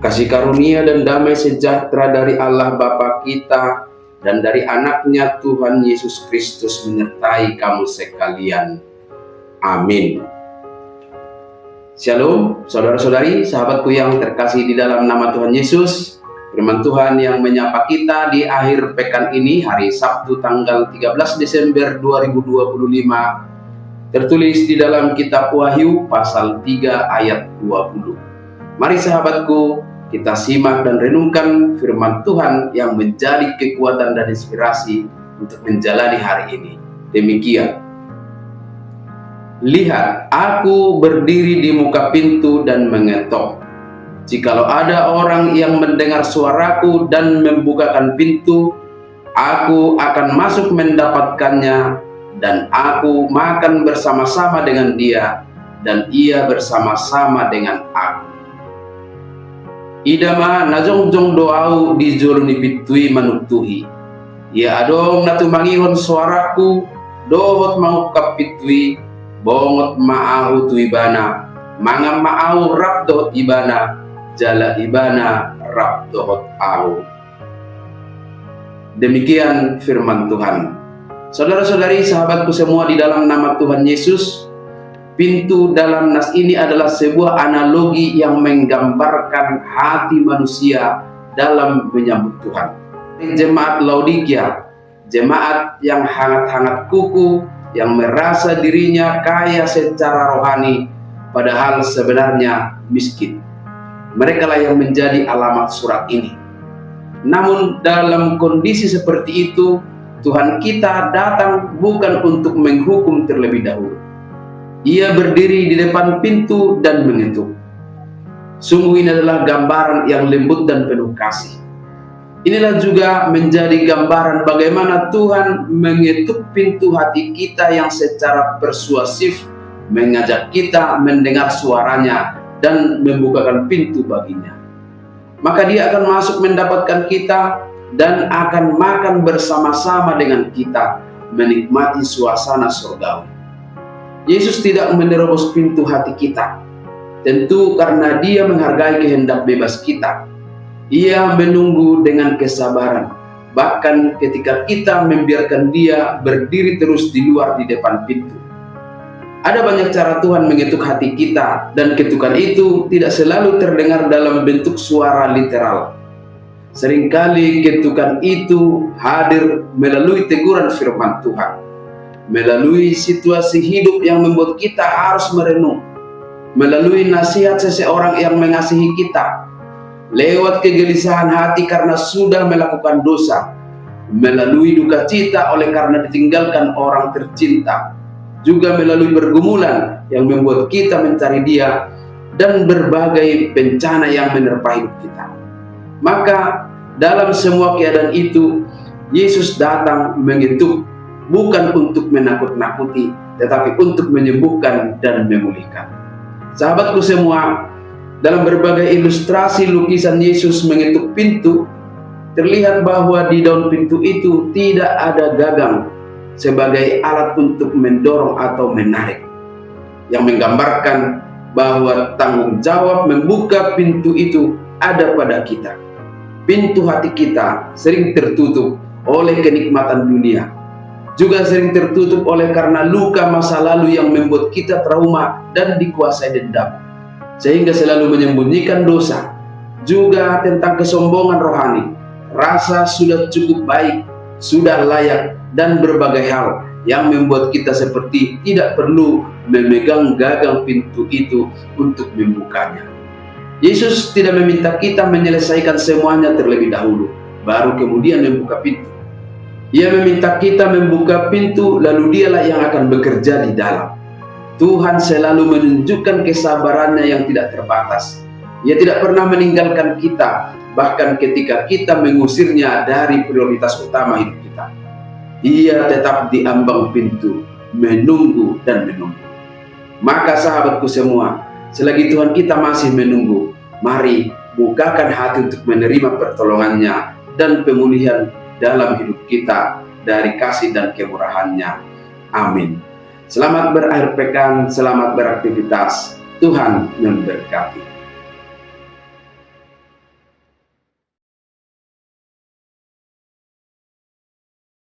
Kasih karunia dan damai sejahtera dari Allah Bapa kita dan dari anaknya Tuhan Yesus Kristus menyertai kamu sekalian. Amin. Shalom, saudara-saudari, sahabatku yang terkasih di dalam nama Tuhan Yesus. Firman Tuhan yang menyapa kita di akhir pekan ini, hari Sabtu tanggal 13 Desember 2025, tertulis di dalam kitab Wahyu pasal 3 ayat 20. Mari sahabatku, kita simak dan renungkan firman Tuhan yang menjadi kekuatan dan inspirasi untuk menjalani hari ini. Demikian. Lihat, aku berdiri di muka pintu dan mengetok. Jikalau ada orang yang mendengar suaraku dan membukakan pintu, aku akan masuk mendapatkannya, dan aku makan bersama-sama dengan dia, dan ia bersama-sama dengan aku. Idama najongjong doau di joluni pitui manuktuhi. Ya adong natumangihon suaraku, dohot mau kapitui, bongot maahu tu ibana, mangam maahu rap dohot ibana, jala ibana rap dohot ahu. Demikian firman Tuhan. Saudara-saudari, sahabatku semua di dalam nama Tuhan Yesus, pintu dalam nas ini adalah sebuah analogi yang menggambarkan hati manusia dalam menyambut Tuhan. Jemaat Laodikia, jemaat yang hangat-hangat kuku, yang merasa dirinya kaya secara rohani, padahal sebenarnya miskin. Mereka lah yang menjadi alamat surat ini. Namun dalam kondisi seperti itu, Tuhan kita datang bukan untuk menghukum terlebih dahulu. Ia berdiri di depan pintu dan mengetuk. Sungguh ini adalah gambaran yang lembut dan penuh kasih. Inilah juga menjadi gambaran bagaimana Tuhan mengetuk pintu hati kita yang secara persuasif mengajak kita mendengar suaranya dan membukakan pintu baginya. Maka dia akan masuk mendapatkan kita dan akan makan bersama-sama dengan kita, menikmati suasana surgawi. Yesus tidak menerobos pintu hati kita, tentu karena dia menghargai kehendak bebas kita. Ia menunggu dengan kesabaran, bahkan ketika kita membiarkan dia berdiri terus di luar di depan pintu. Ada banyak cara Tuhan mengetuk hati kita, dan ketukan itu tidak selalu terdengar dalam bentuk suara literal. Seringkali ketukan itu hadir melalui teguran firman Tuhan, melalui situasi hidup yang membuat kita harus merenung, melalui nasihat seseorang yang mengasihi kita, lewat kegelisahan hati karena sudah melakukan dosa, melalui duka cita oleh karena ditinggalkan orang tercinta, juga melalui pergumulan yang membuat kita mencari dia, dan berbagai bencana yang menerpa hidup kita. Maka dalam semua keadaan itu, Yesus datang mengetuk, bukan untuk menakut-nakuti, tetapi untuk menyembuhkan dan memulihkan. Sahabatku semua, dalam berbagai ilustrasi lukisan Yesus mengetuk pintu, terlihat bahwa di daun pintu itu tidak ada gagang sebagai alat untuk mendorong atau menarik, yang menggambarkan bahwa tanggung jawab membuka pintu itu ada pada kita. Pintu hati kita sering tertutup oleh kenikmatan dunia, juga sering tertutup oleh karena luka masa lalu yang membuat kita trauma dan dikuasai dendam, sehingga selalu menyembunyikan dosa, juga tentang kesombongan rohani, rasa sudah cukup baik, sudah layak, dan berbagai hal yang membuat kita seperti tidak perlu memegang gagang pintu itu untuk membukanya. Yesus tidak meminta kita menyelesaikan semuanya terlebih dahulu, baru kemudian membuka pintu. Ia meminta kita membuka pintu, lalu dialah yang akan bekerja di dalam. Tuhan selalu menunjukkan kesabarannya yang tidak terbatas. Ia tidak pernah meninggalkan kita, bahkan ketika kita mengusirnya dari prioritas utama hidup kita. Ia tetap di ambang pintu, menunggu dan menunggu. Maka sahabatku semua, selagi Tuhan kita masih menunggu, mari bukakan hati untuk menerima pertolongannya dan pemulihan dalam hidup kita dari kasih dan kemurahan-Nya. Amin. Selamat berakhir pekan, selamat beraktivitas. Tuhan memberkati.